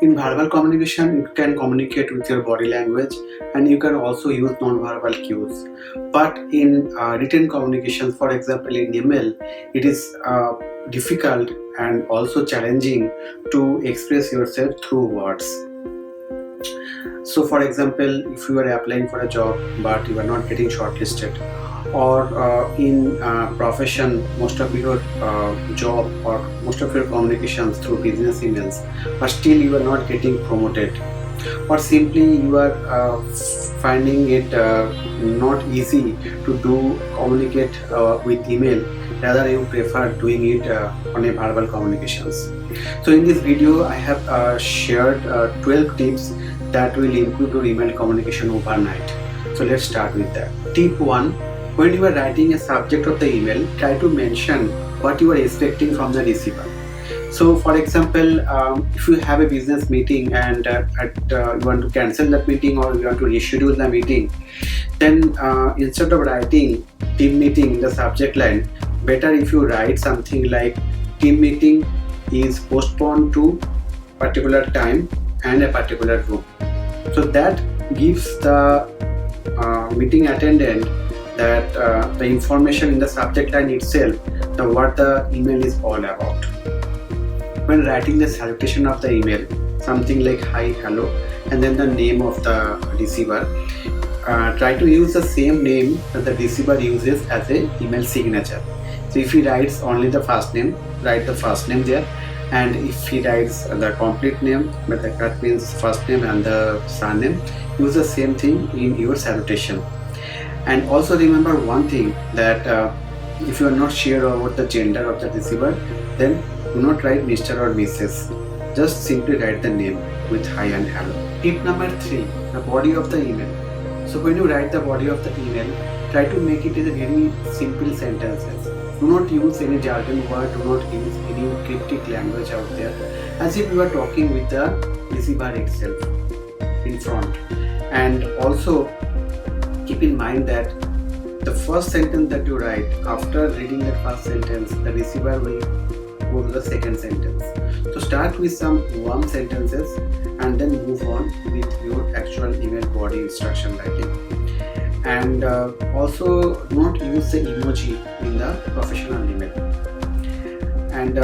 In verbal communication, you can communicate with your body language and you can also use non-verbal cues. But in written communication, for example in email, it is difficult and also challenging to express yourself through words. So for example, if you are applying for a job but you are not getting shortlisted, or in profession, most of your job or most of your communications through business emails, but still you are not getting promoted, or simply you are finding it not easy to do communicate with email, rather you prefer doing it on a verbal communications. So in this video I have shared 12 tips that will improve your email communication overnight. So let's start with that. Tip 1: when you are writing a subject of the email, try to mention what you are expecting from the receiver. So for example, if you have a business meeting and you want to cancel that meeting or you want to reschedule the meeting, then instead of writing team meeting in the subject line, better if you write something like team meeting is postponed to particular time and a particular room. So that gives the meeting attendant that the information in the subject line itself, what the email is all about. When writing the salutation of the email, something like hi, hello, and then the name of the receiver, try to use the same name that the receiver uses as a email signature. So if he writes only the first name, write the first name there, and if he writes the complete name, but that means first name and the surname, use the same thing in your salutation. And also remember one thing, that if you are not sure about the gender of the receiver, then do not write Mr. or Mrs. Just simply write the name with hi and hello. Tip number 3: the body of the email. So when you write the body of the email, try to make it in a very simple sentences. Do not use any jargon word, do not use any cryptic language out there, as if you are talking with the receiver itself in front. And also keep in mind that the first sentence that you write, after reading the first sentence, the receiver will go to the second sentence. So start with some warm sentences and then move on with your actual email body instruction writing. And also do not use the emoji in the professional email. And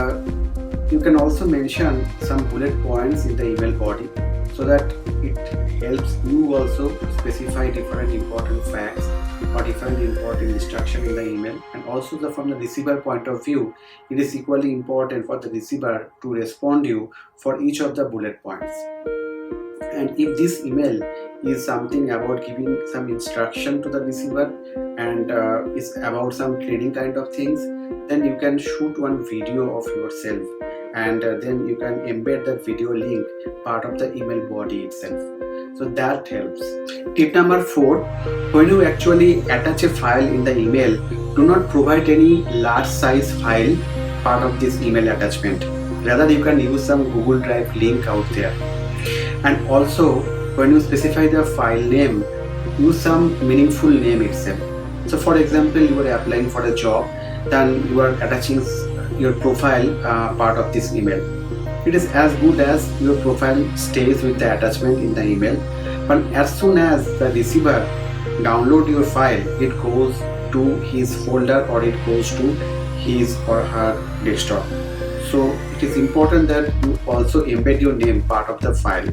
you can also mention some bullet points in the email body, so that it helps you also specify different important facts or different important instruction in the email. And also from the receiver point of view, it is equally important for the receiver to respond you for each of the bullet points. And if this email is something about giving some instruction to the receiver and is about some training kind of things, then you can shoot one video of yourself, and then you can embed that video link part of the email body itself. So that helps. Tip number 4: when you actually attach a file in the email, do not provide any large size file part of this email attachment. Rather, you can use some Google Drive link out there. And also, when you specify the file name, use some meaningful name itself. So for example, you are applying for a job, then you are attaching your profile part of this email. It is as good as your profile stays with the attachment in the email, but as soon as the receiver download your file, it goes to his folder or it goes to his or her desktop. So it is important that you also embed your name part of the file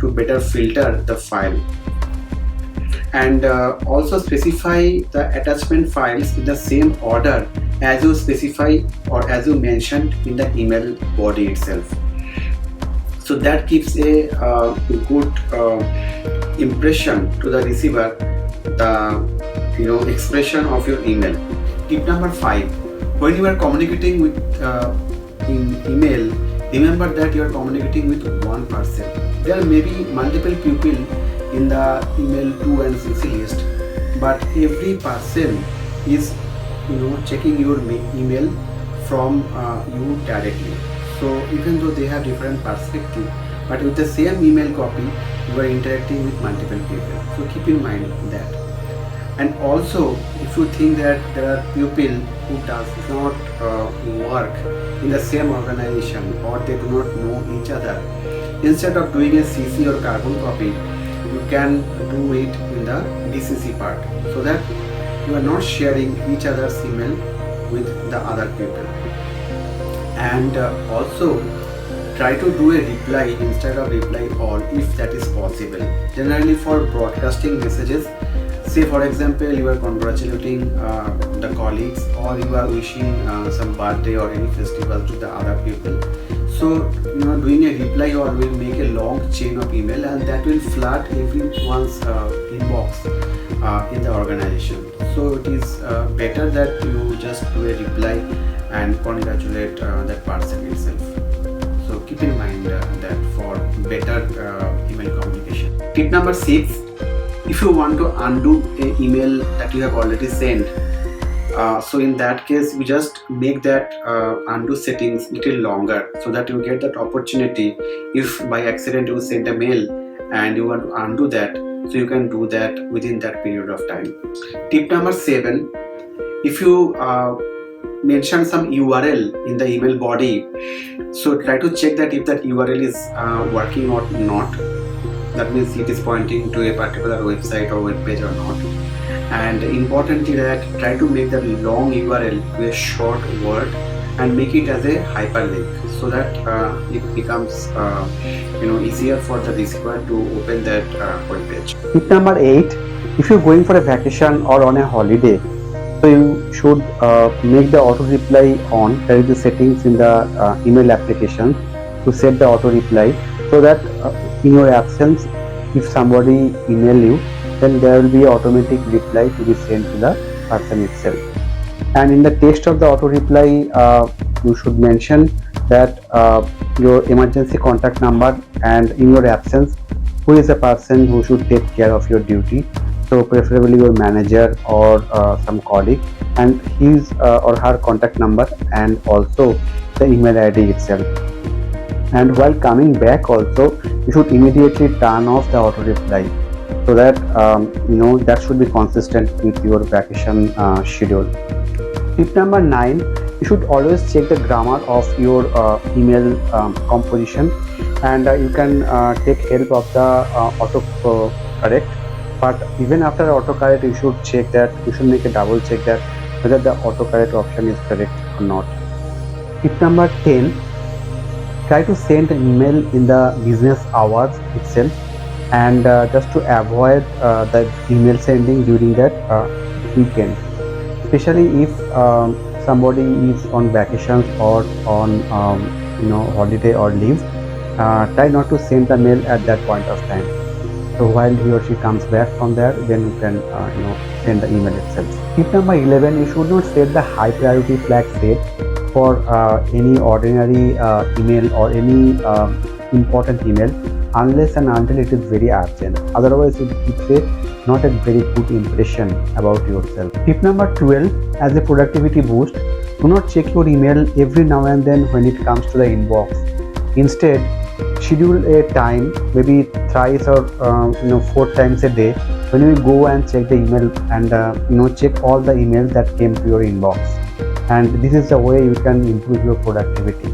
to better filter the file. And also specify the attachment files in the same order as you specify or as you mentioned in the email body itself. So that gives a good impression to the receiver, the expression of your email. Tip number 5: when you are communicating with in email, remember that you are communicating with one person. There may be multiple people in the email 2 and CC list, but every person is checking your email from you directly. So even though they have different perspective, but with the same email copy, you are interacting with multiple people. So keep in mind that. And also, if you think that there are people who does not work in the same organization or they do not know each other, instead of doing a CC or carbon copy, you can do it in the DCC part, so that you are not sharing each other's email with the other people. And also try to do a reply instead of reply all if that is possible. Generally for broadcasting messages, say for example you are congratulating the colleagues, or you are wishing some birthday or any festival to the other people, so doing a reply all will make a long chain of email, and that will flood everyone's inbox in the organization. So it is better that you just do a reply and congratulate that person itself. So keep in mind that for better email communication. Tip number 6: if you want to undo an email that you have already sent, so in that case we just make that undo settings little longer, so that you get that opportunity. If by accident you send a mail and you want to undo that, so you can do that within that period of time. Tip number 7: if you mention some URL in the email body, so try to check that if that URL is working or not. That means it is pointing to a particular website or web page or not. And importantly, that try to make that long URL to a short word and make it as a hyperlink, so that it becomes easier for the receiver to open that web page. Tip number 8: if you're going for a vacation or on a holiday, so you should make the auto reply on. There is the settings in the email application to set the auto reply, so that in your absence, if somebody email you, then there will be automatic reply to be sent to the person itself. And in the text of the auto reply, you should mention that your emergency contact number, and in your absence, who is the person who should take care of your duty. So preferably your manager or some colleague, and his or her contact number, and also the email ID itself. And while coming back also, you should immediately turn off the auto reply, so that that should be consistent with your vacation schedule. Tip number 9: you should always check the grammar of your email composition, and you can take help of the auto correct. But even after autocorrect, you should check that, you should make a double check that whether the autocorrect option is correct or not. Tip number 10: try to send an email in the business hours itself, and just to avoid the email sending during that weekend, especially if somebody is on vacations or on holiday or leave. Try not to send the mail at that point of time. So while he or she comes back from there, then you can send the email itself. Tip number 11: you should not set the high priority flag set for any ordinary email or any important email, unless and until it is very urgent. Otherwise it gives a not a very good impression about yourself. Tip number 12: as a productivity boost, do not check your email every now and then when it comes to the inbox. Instead, schedule a time, maybe thrice or 4 times a day, when you go and check the email, and check all the emails that came to your inbox. And this is the way you can improve your productivity.